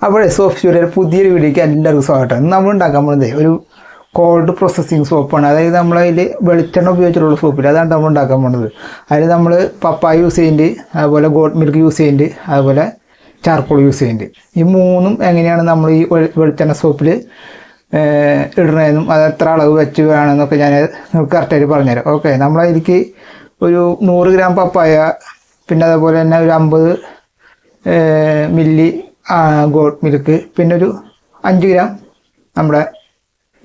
അപ്പോൾ സോപ്പ് സ്റ്റുഡിയോയുടെ പുതിയൊരു വീഡിയോയ്ക്ക് എല്ലാവർക്കും സ്വാഗതം. ഇന്ന് നമ്മൾ ഉണ്ടാക്കാൻ പോകുന്നത് ഒരു കോൾഡ് പ്രോസസ്സിങ് സോപ്പാണ്. അതായത് നമ്മളതിൽ വെളിച്ചെണ്ണ ഉപയോഗിച്ചിട്ടുള്ള സോപ്പിൽ അതാണ് നമ്മൾ ഉണ്ടാക്കാൻ പോകുന്നത്. അതിൽ നമ്മൾ പപ്പായ യൂസ് ചെയ്യുന്നുണ്ട്, അതുപോലെ ഗോട്ട് മിൽക്ക് യൂസ് ചെയ്യുന്നുണ്ട്, അതുപോലെ ചാർക്കോൾ യൂസ് ചെയ്യുന്നുണ്ട്. ഈ മൂന്നും എങ്ങനെയാണ് നമ്മൾ ഈ വെളിച്ചെണ്ണ സോപ്പിൽ ഇടണതെന്നും അത് എത്ര അളവ് വെച്ച് വേണമെന്നൊക്കെ ഞാൻ നിങ്ങൾക്ക് കറക്റ്റായിട്ട് പറഞ്ഞുതരാം. ഓക്കെ, നമ്മളതിലേക്ക് ഒരു 100 ഗ്രാം പപ്പായ, പിന്നെ അതുപോലെ തന്നെ ഒരു 50 മില്ലി ഗോട്ട് മിൽക്ക്, പിന്നെ ഒരു 5 ഗ്രാം നമ്മുടെ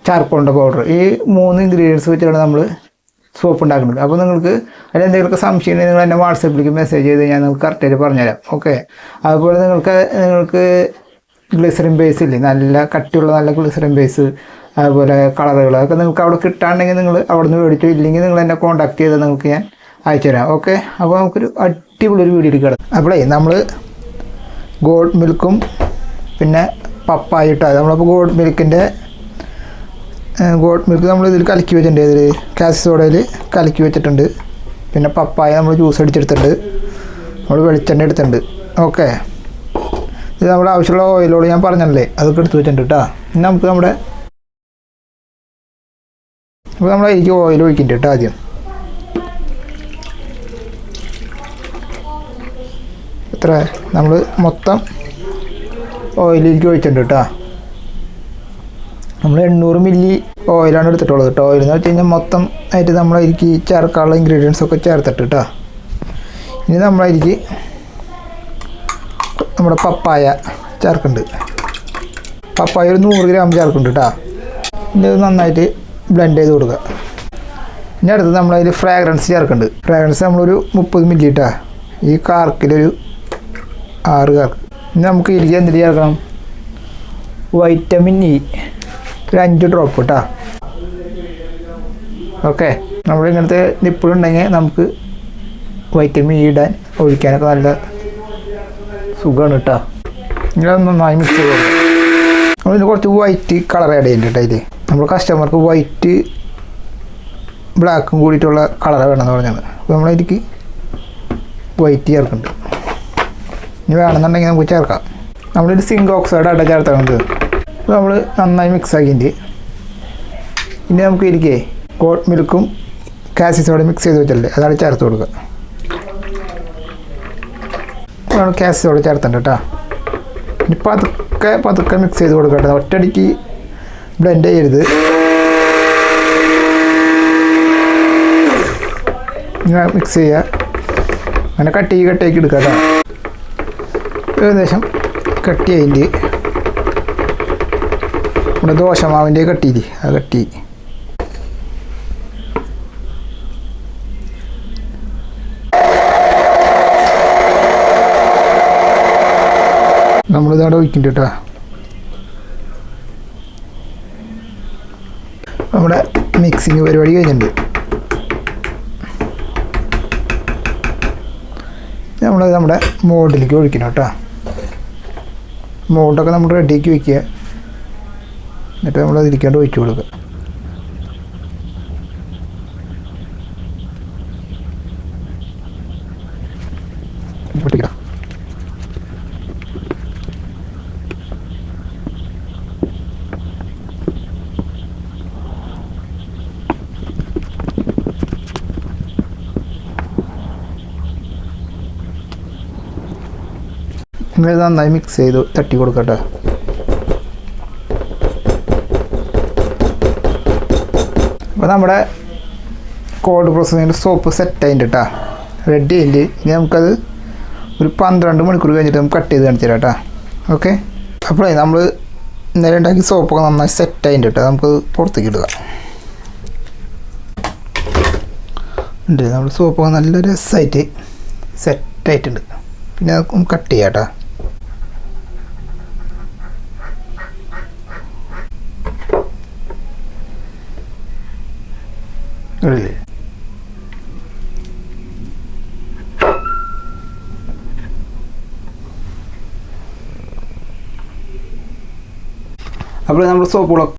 ചാർക്കോളിൻ്റെ പൗഡർ. ഈ 3 ഇൻഗ്രീഡിയൻസ് വെച്ചാണ് നമ്മൾ സോപ്പ് ഉണ്ടാക്കുന്നത്. അപ്പോൾ നിങ്ങൾക്ക് അതിലെന്തെങ്കിലുമൊക്കെ സംശയം ഉണ്ടെങ്കിൽ നിങ്ങൾ എന്നെ വാട്സപ്പിലേക്ക് മെസ്സേജ് ചെയ്ത് ഞാൻ നിങ്ങൾക്ക് കറക്റ്റായിട്ട് പറഞ്ഞുതരാം. ഓക്കെ, അതുപോലെ നിങ്ങൾക്ക് ഗ്ലിസറിൻ ബേസ് ഇല്ലേ, നല്ല കട്ടിയുള്ള നല്ല ഗ്ലിസറിൻ ബേസ്, അതുപോലെ കളറുകൾ, അതൊക്കെ നിങ്ങൾക്ക് അവിടെ കിട്ടാണെങ്കിൽ നിങ്ങൾ അവിടെ നിന്ന് മേടിച്ചു. ഇല്ലെങ്കിൽ നിങ്ങൾ എന്നെ കോൺടാക്ട് ചെയ്താൽ നിങ്ങൾക്ക് ഞാൻ അയച്ചു തരാം. ഓക്കെ, അപ്പോൾ നമുക്കൊരു അടിപൊളി വീഡിയോ കിടക്കും. അപ്പോഴേ നമ്മൾ ഗോട്ട് മിൽക്കും പിന്നെ പപ്പായ ഇട്ടാൽ നമ്മളപ്പോൾ ഗോട്ട് മിൽക്ക് നമ്മൾ ഇതിൽ കലക്കി വെച്ചിട്ടുണ്ട്. ഇതിൽ കാസി സോഡയിൽ കലക്കി വെച്ചിട്ടുണ്ട്. പിന്നെ പപ്പായ നമ്മൾ ജ്യൂസ് അടിച്ചെടുത്തിട്ടുണ്ട്, നമ്മൾ വെളിച്ചെണ്ണ എടുത്തിട്ടുണ്ട്. ഓക്കെ, ഇത് നമ്മുടെ ആവശ്യമുള്ള ഓയിലോട് ഞാൻ പറഞ്ഞല്ലേ, അതൊക്കെ എടുത്ത് വെച്ചിട്ടുണ്ട് കേട്ടോ. ഇനി നമുക്ക് അപ്പോൾ നമ്മൾ അതിലേക്ക് ഓയിൽ ഒഴിക്കുന്നുണ്ട് കേട്ടോ. ആദ്യം എത്ര നമ്മൾ മൊത്തം ഓയിലേക്ക് ഒഴിച്ചിട്ടുണ്ട് കേട്ടോ. നമ്മൾ 800 മില്ലി ഓയിലാണ് എടുത്തിട്ടുള്ളത് കേട്ടോ. ഓയിൽ എന്ന് വെച്ച് കഴിഞ്ഞാൽ മൊത്തം ആയിട്ട് നമ്മളതിലേക്ക് ചേർക്കാനുള്ള ഇൻഗ്രീഡിയൻസ് ഒക്കെ ചേർത്തിട്ട് കേട്ടോ. ഇനി നമ്മളതിലേക്ക് നമ്മുടെ പപ്പായ ചേർക്കുന്നുണ്ട്. പപ്പായ ഒരു 100 ഗ്രാം ചേർക്കുന്നുണ്ട് കേട്ടോ. ഇനി അത് നന്നായിട്ട് ബ്ലെൻഡ് ചെയ്ത് കൊടുക്കുക. ഇനി അടുത്ത് നമ്മളതിൽ ഫ്രാഗ്രൻസ് ചേർക്കുന്നുണ്ട്. ഫ്രാഗ്രൻസ് നമ്മളൊരു 30 മില്ലി കേട്ടോ. ഈ കാർക്കിലൊരു 6 കാർക്ക്. ഇനി നമുക്ക് ഇതിലേക്ക് എന്തിട്ട് ചേർക്കണം? വൈറ്റമിൻ ഇ ഒരു 5 ഡ്രോപ്പ് കേട്ടോ. ഓക്കെ, നമ്മളിങ്ങനത്തെ നിപ്പിളുണ്ടെങ്കിൽ നമുക്ക് വൈറ്റമിൻ ഇ ഇടാൻ ഒഴിക്കാനൊക്കെ നല്ല സുഖമാണ് കേട്ടോ. ഇങ്ങനെ നന്നായി മിക്സ് ചെയ്ത് കൊടുക്കാം. നമ്മളിന് കുറച്ച് വൈറ്റ് കളർ ആഡ് ചെയ്യുന്നുണ്ട് കേട്ടോ. ഇതിൽ നമ്മൾ കസ്റ്റമർക്ക് വൈറ്റ് ബ്ലാക്കും കൂടിയിട്ടുള്ള കളർ വേണമെന്ന് പറഞ്ഞത്. അപ്പോൾ നമ്മളതിലേക്ക് വൈറ്റ് ചേർക്കുന്നുണ്ട്. ഇനി വേണമെന്നുണ്ടെങ്കിൽ നമുക്ക് ചേർക്കാം. നമ്മളിത് സിങ്ക് ഓക്സൈഡ് ആയിട്ട് ചേർത്തത്. അപ്പോൾ നമ്മൾ നന്നായി മിക്സ് ആക്കിയിട്ട് ഇനി നമുക്ക് ഇരിക്കേ ഗോട്ട് മിൽക്കും കാസി സോഡ മിക്സ് ചെയ്ത് വെച്ചല്ലേ, അതാണ് ചേർത്ത് കൊടുക്കുക. നമ്മൾ കാസി സോഡ ചേർത്തുണ്ട് കേട്ടോ. ഇനി പതുക്കെ മിക്സ് ചെയ്ത് കൊടുക്കട്ടെ. ഒറ്റയടിക്ക് ബ്ലെൻഡ് ചെയ്യരുത്. ഇങ്ങനെ മിക്സ് ചെയ്യുക. അങ്ങനെ കട്ടിയാക്കി എടുക്കുക കേട്ടോ. ഏകദേശം കട്ടിയായിട്ട് നമ്മുടെ ദോശമാവിൻ്റെ കട്ടിയില്ലേ, ആ കട്ടി. നമ്മളിതവിടെ ഒഴിക്കുന്നുണ്ട് കേട്ടോ. നമ്മുടെ മിക്സിങ് പരിപാടി കഴിഞ്ഞിട്ടുണ്ട്. നമ്മുടെ മോൾഡിലേക്ക് ഒഴിക്കണം കേട്ടോ. മോൾഡൊക്കെ നമ്മൾ റെഡിയാക്കി വയ്ക്കുക. എന്നിട്ട് നമ്മൾ അതിരിക്കാണ്ട് ഒഴിച്ചു കൊടുക്കുക. പൊട്ടിക്കാം. ഇങ്ങനെ നന്നായി മിക്സ് ചെയ്ത് തട്ടി കൊടുക്കട്ടെ. അപ്പോൾ നമ്മുടെ കോൾഡ് പ്രോസസ്സിങ്ങിൻ്റെ സോപ്പ് സെറ്റ് ആയിട്ട് കേട്ടോ, റെഡി ആയിട്ട്. ഇനി നമുക്കത് ഒരു 12 മണിക്കൂർ കഴിഞ്ഞിട്ട് നമുക്ക് കട്ട് ചെയ്ത് കാണിച്ചു തരാം കേട്ടോ. ഓക്കെ, അപ്പോഴേ നമ്മൾ ഇന്നലെ ഉണ്ടാക്കി സോപ്പൊക്കെ നന്നായി സെറ്റ് ആയിട്ട് കേട്ടോ. നമുക്കത് പുറത്തേക്ക് ഇടുക. ഉണ്ട്, നമ്മൾ സോപ്പൊക്കെ നല്ല രസമായിട്ട് സെറ്റായിട്ടുണ്ട്. പിന്നെ നമുക്ക് കട്ട് ചെയ്യാം കേട്ടോ. ഇല്ലേ, അപ്പോൾ നമ്മൾ സോപ്പുകളൊക്കെ